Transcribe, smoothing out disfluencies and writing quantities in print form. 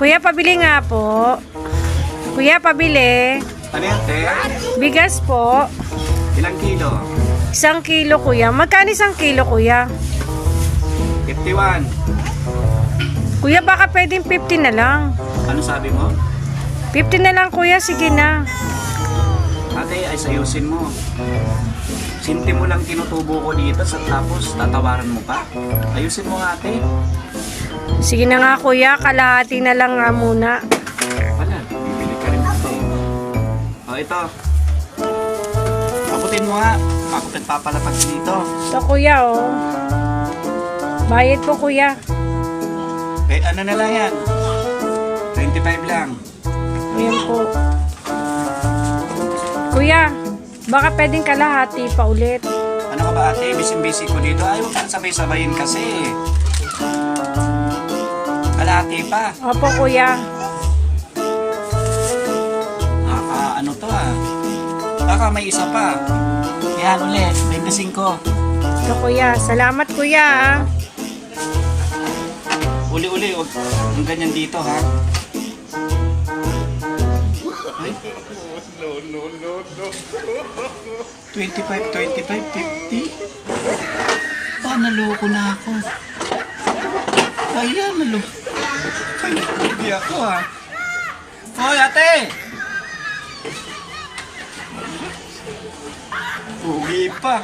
Kuya, pabili nga po. Kuya, pabili. Ano yan, te? Bigas po. Ilang kilo? 1 kilo, kuya. Magkano 1 kilo, kuya? 51. Kuya, baka pwedeng 50 na lang. Ano sabi mo? 50 na lang, kuya. Sige na. Ate, ay sayusin mo. Sinti mo lang tinutubo ko dito tapos tatawaran mo pa. Ayusin mo nga, ate. Sige na nga, kuya. Kalahati na lang nga muna. Wala, bibili ka rin ito. O, ito. Paputin mo nga. Ako papalapag dito. Ito, kuya, oh. Bayad po, kuya. Eh, ano na lang yan? 25 lang. Ayan po. Kuya, baka pwedeng kalahati pa ulit. Ano ka ba, ate? Busy ko dito. Ayaw kang sabay-sabayin kasi. Kalahati pa. Opo, kuya. Ano to ah? Baka may isa pa. Yan ulit, 25. Ito, kuya. Salamat, kuya, ah. Uli-uli, huwag yung ganyan dito ha. Ay. No. 25, 50. Naloko na ako. Ayan, naloko. Ay, hindi ako ha. Hoy, ate! Ugi pa.